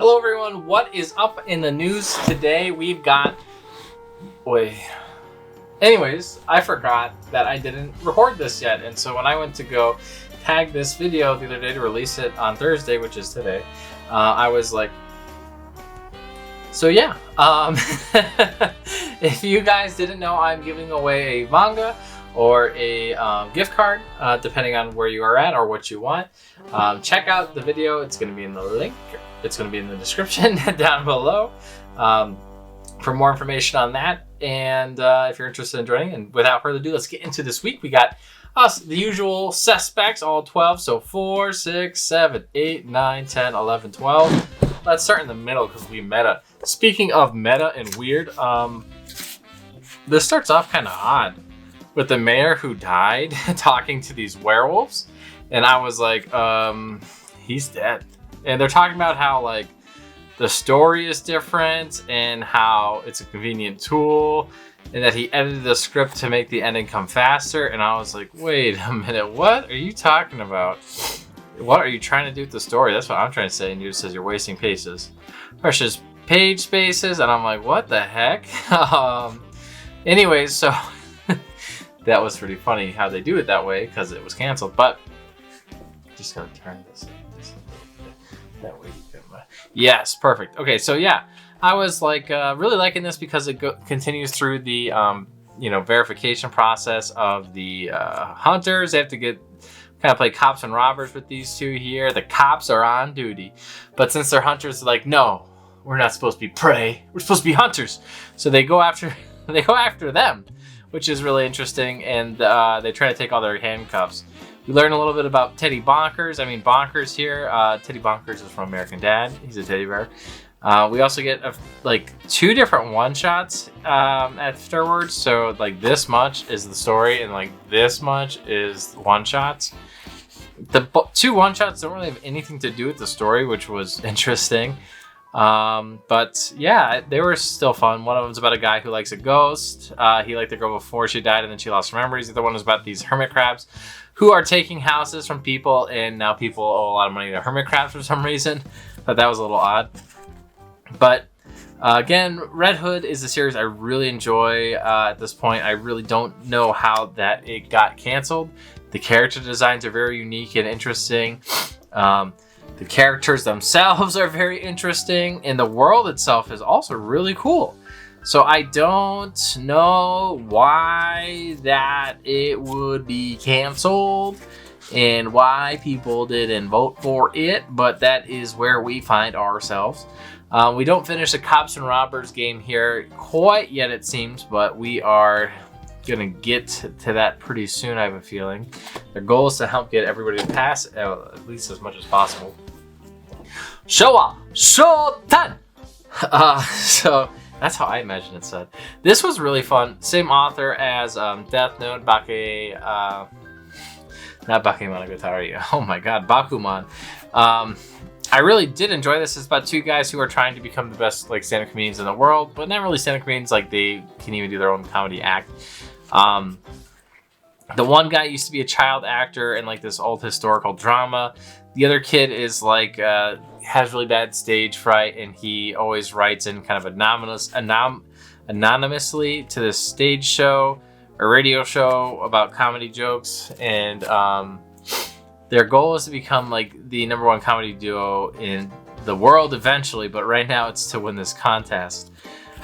Hello everyone, what is up in the news today? We've got... Anyways, I forgot that I didn't record this yet, and so when I went to go tag this video the other day to release it on Thursday, which is today, I was like... So yeah, if you guys didn't know, I'm giving away a manga or a gift card, depending on where you are at or what you want. Check out the video. It's going to be in the link. It's going to be in the description down below for more information on that. And if you're interested in joining, and without further ado, let's get into this week. We got us, the usual suspects, all 12. So 4, 6, 7, 8, 9, 10, 11, 12. Let's start in the middle because we meta. Speaking of meta and weird, this starts off kind of odd with the mayor who died talking to these werewolves. And I was like, he's dead. And they're talking about how like the story is different and how it's a convenient tool and that he edited the script to make the ending come faster. And I was like, wait a minute, what are you talking about? What are you trying to do with the story? That's what I'm trying to say. And you just says you're wasting pages. Precious page spaces. And I'm like, what the heck? Anyways, so that was pretty funny how they do it that way because it was canceled. But just gonna turn this that way. Yes, perfect. Okay, so yeah, I was like really liking this because it continues through the verification process of the hunters. They have to kind of play cops and robbers with these two here. The cops are on duty, but since they're hunters, they're like, no, we're not supposed to be prey. We're supposed to be hunters. So they go after them, which is really interesting, and they try to take all their handcuffs. We learn a little bit about Teddy Bonkers. I mean, Bonkers here. Teddy Bonkers is from American Dad. He's a teddy bear. We also get like 2 different one-shots afterwards. So like this much is the story, and like this much is one-shots. The 2 one-shots don't really have anything to do with the story, which was interesting. But yeah, they were still fun. One of them's about a guy who likes a ghost. He liked the girl before she died, and then she lost her memories. The other one was about these hermit crabs who are taking houses from people, and now people owe a lot of money to hermit crabs for some reason. But that was a little odd. But again, Red Hood is a series I really enjoy. At this point, I really don't know how that it got canceled. The character designs are very unique and interesting. The characters themselves are very interesting, and the world itself is also really cool. So I don't know why that it would be canceled and why people didn't vote for it, but that is where we find ourselves. We don't finish the Cops and Robbers game here quite yet, it seems, but we are gonna get to that pretty soon, I have a feeling. Their goal is to help get everybody to pass at least as much as possible. Showa Shotan! So that's how I imagine it said. This was really fun. Same author as Death Note, not Bakemonogatari. Oh my god, Bakuman. I really did enjoy this. It's about 2 guys who are trying to become the best like stand-up comedians in the world, but not really stand-up comedians. Like they can even do their own comedy act. The one guy used to be a child actor in like this old historical drama. The other kid is like has really bad stage fright, and he always writes in kind of anonymously to this stage show or radio show about comedy jokes. And their goal is to become like the #1 comedy duo in the world eventually, but right now it's to win this contest.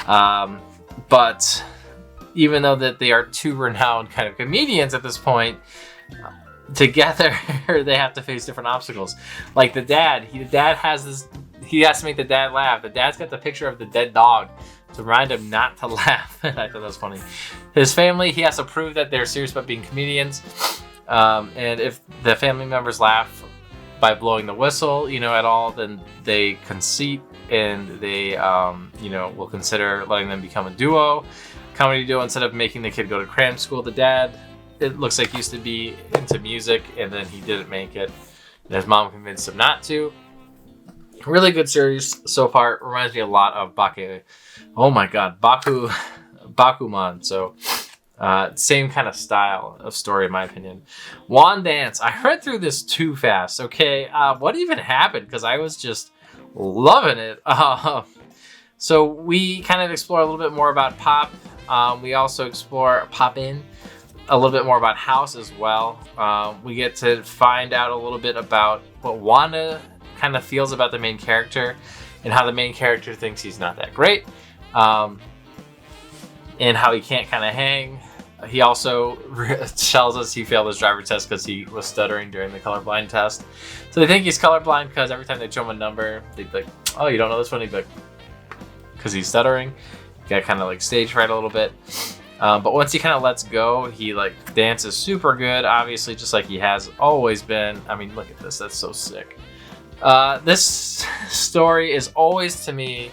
But even though that they are 2 renowned kind of comedians at this point, together they have to face different obstacles. Like the dad, he has to make the dad laugh. The dad's got the picture of the dead dog to remind him not to laugh. I thought that was funny. His family, he has to prove that they're serious about being comedians. And if the family members laugh by blowing the whistle, at all, then they concede and they, will consider letting them become a comedy duo, instead of making the kid go to cram school. The dad, it looks like, used to be into music, and then he didn't make it. And his mom convinced him not to. Really good series so far. It reminds me a lot of Bakuman. So same kind of style of story, in my opinion. Wand Dance. I read through this too fast. Okay, what even happened? Because I was just loving it. So we kind of explore a little bit more about Pop. We also explore Pop-In, a little bit more about House as well. We get to find out a little bit about what Wanda kind of feels about the main character and how the main character thinks he's not that great, and how he can't kind of hang. He also tells us he failed his driver test because he was stuttering during the colorblind test. So they think he's colorblind because every time they show him a number, they'd be like, oh, you don't know this one? He'd be like, because he's stuttering. He got kind of like stage fright a little bit. But once he kind of lets go, he like dances super good, obviously, just like he has always been. I mean, look at this. That's so sick. This story is always, to me,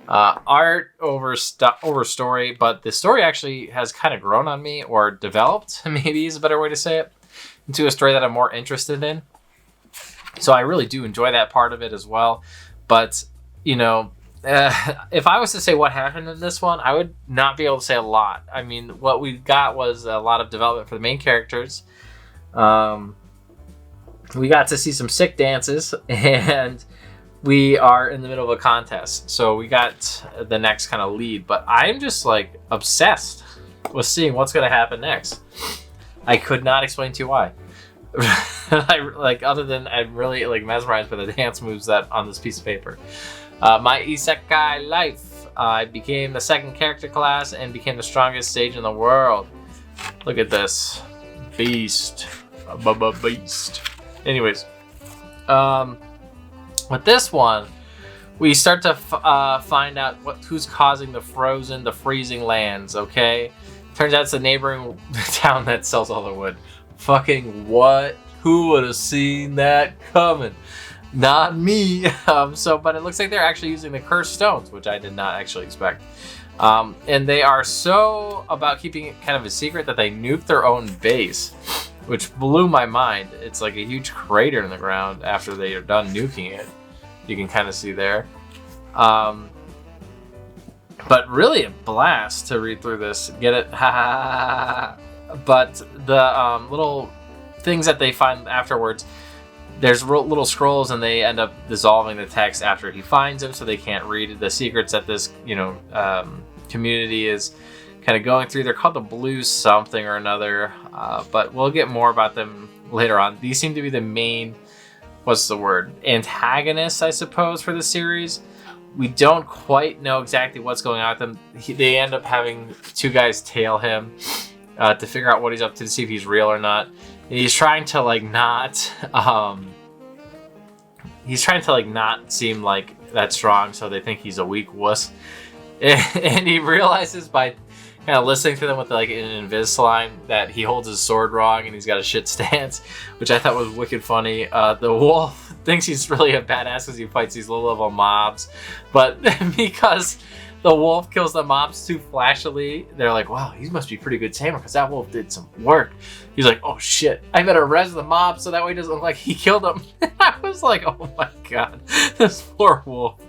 art over story, but the story actually has kind of grown on me, or developed, maybe is a better way to say it, into a story that I'm more interested in. So I really do enjoy that part of it as well. But, you know, if I was to say what happened in this one, I would not be able to say a lot. I mean, what we got was a lot of development for the main characters. We got to see some sick dances, and we are in the middle of a contest. So we got the next kind of lead, but I'm just like obsessed with seeing what's going to happen next. I could not explain to you why. Other than I'm really like mesmerized by the dance moves that on this piece of paper. My isekai life. I became the second character class and became the strongest sage in the world. Look at this. Beast. Beast. Anyways. With this one, we start to find out who's causing the freezing lands, okay? Turns out it's the neighboring town that sells all the wood. Fucking what? Who would have seen that coming? Not me. But it looks like they're actually using the cursed stones, which I did not actually expect. And they are so about keeping it kind of a secret that they nuked their own base, which blew my mind. It's like a huge crater in the ground after they are done nuking it. You can kind of see there. But really a blast to read through this. Get it? But the little things that they find afterwards, there's little scrolls, and they end up dissolving the text after he finds them, so they can't read the secrets that this, community is kind of going through. They're called the Blue something or another, but we'll get more about them later on. These seem to be the main, antagonists, I suppose, for the series. We don't quite know exactly what's going on with them. They end up having two guys tail him to figure out what he's up to see if he's real or not. And he's trying to not seem like that strong, so they think he's a weak wuss. And he realizes by kind of listening to them with like an Invisalign that he holds his sword wrong and he's got a shit stance, which I thought was wicked funny. The wolf thinks he's really a badass because he fights these low-level mobs, but because the wolf kills the mobs too flashily, they're like, wow, he must be a pretty good tamer because that wolf did some work. He's like, oh shit, I better res the mob so that way it doesn't look like he killed them. I was like, oh my god, this poor wolf.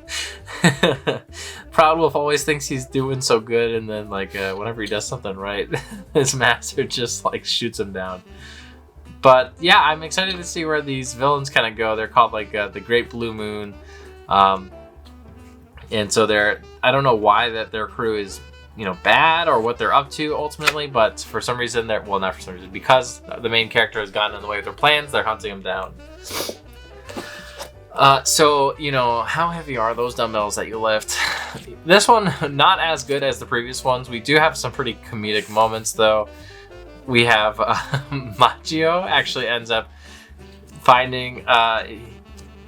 Proud Wolf always thinks he's doing so good, and then whenever he does something right, his master just shoots him down. But yeah, I'm excited to see where these villains kind of go. They're called the Great Blue Moon, and so I don't know why that their crew is bad or what they're up to ultimately, but for some reason not for some reason, because the main character has gotten in the way of their plans, they're hunting him down. So, how heavy are those dumbbells that you lift? This one, not as good as the previous ones. We do have some pretty comedic moments, though. We have Machio actually ends up finding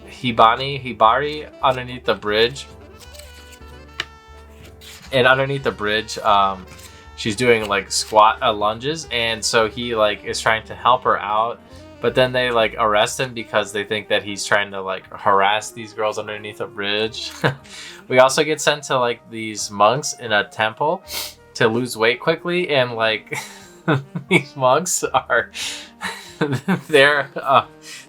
Hibari underneath the bridge. And underneath the bridge, she's doing squat lunges, and so he is trying to help her out. But then they arrest him because they think that he's trying to harass these girls underneath a bridge. We also get sent to these monks in a temple to lose weight quickly, and these monks are they're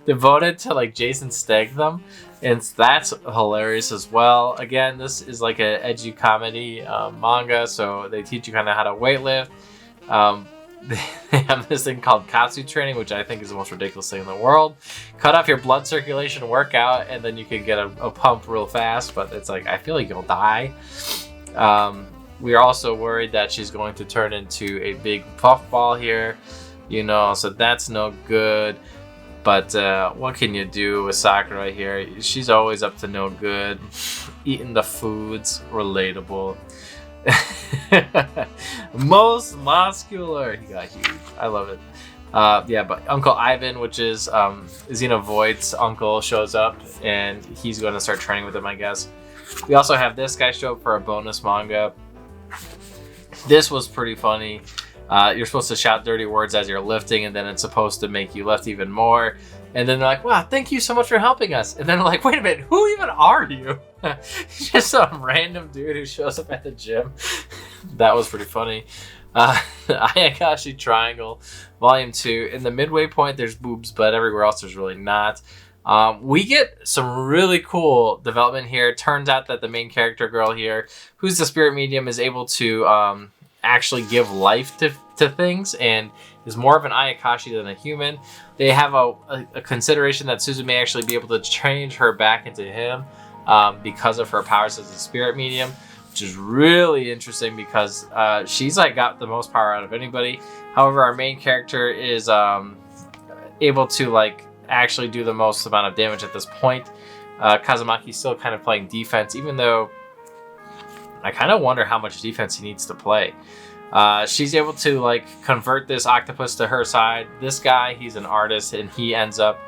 devoted to Jason Statham, and that's hilarious as well. Again, this is a edgy comedy manga, so they teach you kind of how to weightlift. they have this thing called katsu training, which I think is the most ridiculous thing in the world. Cut off your blood circulation, work out, and then you can get a pump real fast, but it's like, I feel like you'll die. We are also worried that she's going to turn into a big puffball here, you know, so that's no good. But what can you do with Sakura here? She's always up to no good. Eating the foods, relatable. Most muscular. He got huge. I love it. Yeah, but Uncle Ivan, which is Xena Voight's uncle, shows up, and he's going to start training with him, I guess. We also have this guy show up for a bonus manga. This was pretty funny. You're supposed to shout dirty words as you're lifting, and then it's supposed to make you lift even more. And then they're like, wow, thank you so much for helping us. And then they're like, wait a minute, who even are you? Just some random dude who shows up at the gym. That was pretty funny. Ayakashi Triangle, Volume 2. In the midway point, there's boobs, but everywhere else there's really not. We get some really cool development here. It turns out that the main character girl here, who's the spirit medium, is able to actually give life to things and is more of an Ayakashi than a human. They have a consideration that Suzu may actually be able to change her back into him because of her powers as a spirit medium, which is really interesting because she's like got the most power out of anybody. However, our main character is able to like actually do the most amount of damage at this point. Kazumaki's still kind of playing defense, even though I kind of wonder how much defense he needs to play. She's able to like convert this octopus to her side. This guy, he's an artist, and he ends up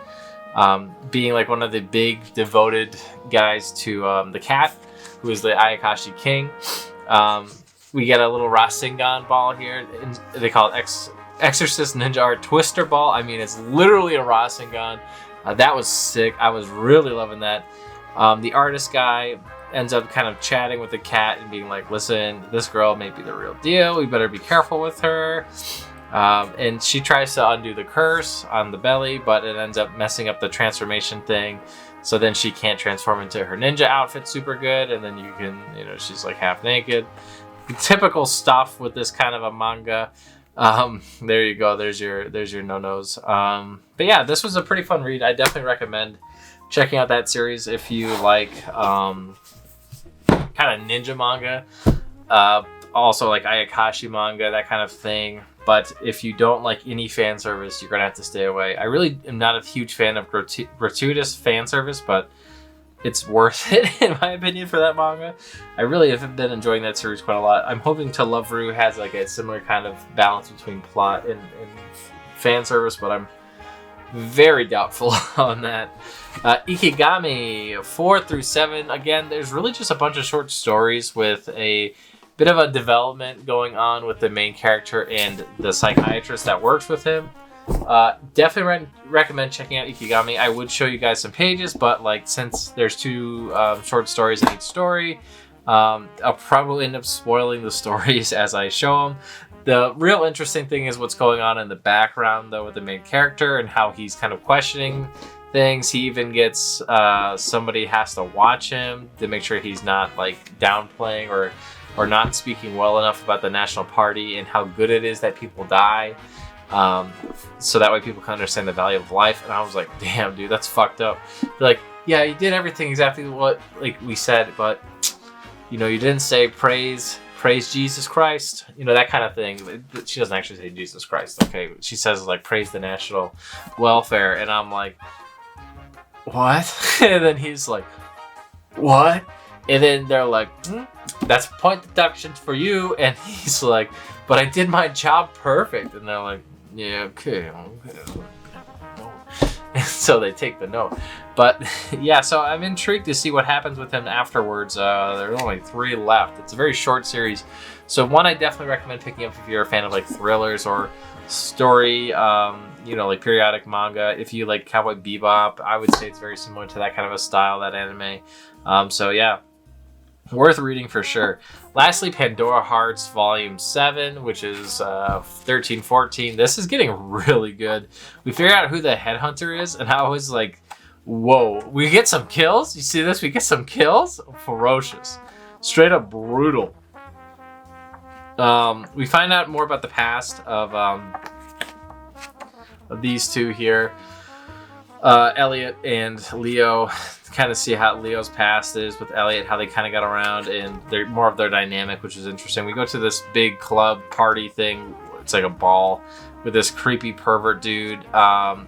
being like one of the big devoted guys to the cat, who is the Ayakashi king. We get a little Rasengan ball here. They call it Exorcist Ninja Art Twister Ball. I mean, it's literally a Rasengan. That was sick. I was really loving that. The artist guy ends up kind of chatting with the cat and being like, listen, this girl may be the real deal. We better be careful with her. And she tries to undo the curse on the belly, but it ends up messing up the transformation thing. So then she can't transform into her ninja outfit super good. And then you can, you know, she's like half naked. Typical stuff with this kind of a manga. There you go. There's your no-nos. But yeah, this was a pretty fun read. I definitely recommend checking out that series if you like kind of ninja manga, also like Ayakashi manga, that kind of thing. But if you don't like any fan service, you're gonna have to stay away. I really am not a huge fan of gratuitous fan service, but it's worth it in my opinion for that manga. I really have been enjoying that series quite a lot. I'm hoping To Love Ru has like a similar kind of balance between plot and fan service, but I'm very doubtful on that. Ikigami 4 through 7. Again, there's really just a bunch of short stories with a bit of a development going on with the main character and the psychiatrist that works with him. Definitely recommend checking out Ikigami. I would show you guys some pages, but like since there's 2 short stories in each story, I'll probably end up spoiling the stories as I show them. The real interesting thing is what's going on in the background, though, with the main character and how he's kind of questioning things. He even gets somebody has to watch him to make sure he's not like downplaying or not speaking well enough about the National Party and how good it is that people die, so that way people can understand the value of life. And I was like, damn, dude, that's fucked up. They're like, yeah, you did everything exactly what like we said, but you know, you didn't say praise Jesus Christ, you know, that kind of thing. She doesn't actually say Jesus Christ, okay? She says like praise the national welfare, and I'm like, what? And then he's like, what? And then they're like, that's point deduction for you. And he's like, but I did my job perfect. And they're like, yeah, okay. And so they take the note. But yeah, so I'm intrigued to see what happens with him afterwards. There's only 3 left. It's a very short series. So one I definitely recommend picking up if you're a fan of like thrillers or story, you know, like periodic manga. If you like Cowboy Bebop, I would say it's very similar to that kind of a style, that anime. So yeah, worth reading for sure. Lastly, Pandora Hearts Volume 7, which is 13-14. This is getting really good. We figured out who the headhunter is, and I was like, whoa, we get some kills? You see this? We get some kills? Ferocious. Straight up brutal. We find out more about the past of these two here. Elliot and Leo, kind of see how Leo's past is with Elliot, how they kind of got around, and they're more of their dynamic, which is interesting. We go to this big club party thing. It's like a ball with this creepy pervert dude.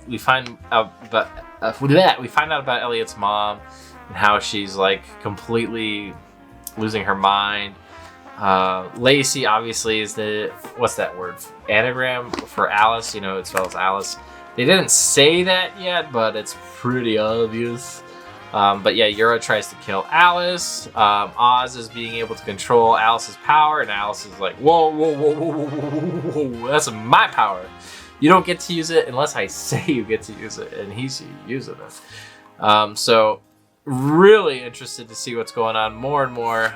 We find out about Elliot's mom and how she's like completely losing her mind. Lacey obviously is the, what's that word? Anagram for Alice. You know, it spells Alice. They didn't say that yet, but it's pretty obvious. But yeah, Yura tries to kill Alice. Oz is being able to control Alice's power, and Alice is like, whoa, whoa, whoa, whoa, whoa, whoa, whoa, that's my power. You don't get to use it unless I say you get to use it, and he's using it. So really interested to see what's going on more and more.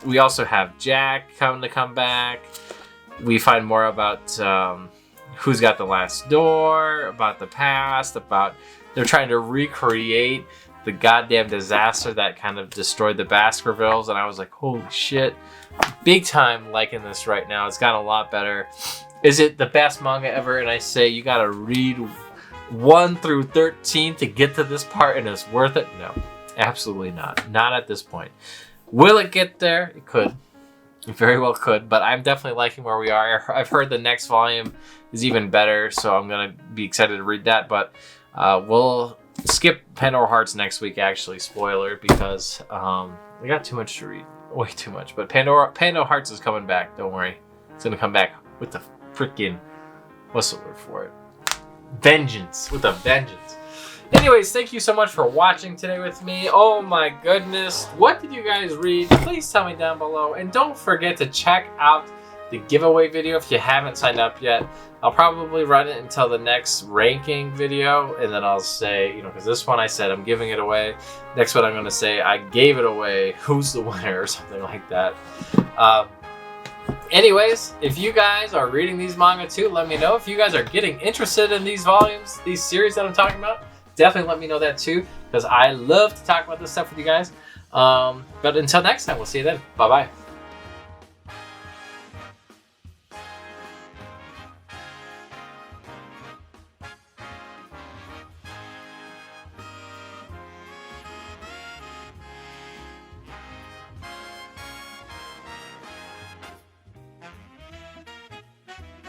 We also have Jack come back. We find more about who's got the last door, about the past, about they're trying to recreate the goddamn disaster that kind of destroyed the Baskervilles, and I was like, holy shit, big time liking this right now. It's gotten a lot better. Is it the best manga ever? And I say you gotta read 1 through 13 to get to this part, and it's worth it? No, absolutely not. Not at this point. Will it get there? It could. It very well could, but I'm definitely liking where we are. I've heard the next volume is even better, so I'm gonna be excited to read that, but we'll skip Pandora Hearts next week, actually, spoiler, because we got too much to read. Way too much. But Pandora Hearts is coming back, don't worry. It's gonna come back with the freaking, what's the word for it? Vengeance. With a vengeance. Anyways, thank you so much for watching today with me. Oh my goodness. What did you guys read? Please tell me down below. And don't forget to check out the giveaway video if you haven't signed up yet. I'll probably run it until the next ranking video, and then I'll say, you know, because this one I said I'm giving it away. Next one I'm going to say I gave it away. Who's the winner or something like that. Anyways, if you guys are reading these manga too, let me know. If you guys are getting interested in these volumes, these series that I'm talking about, definitely let me know that too, because I love to talk about this stuff with you guys. But until next time, we'll see you then. Bye-bye.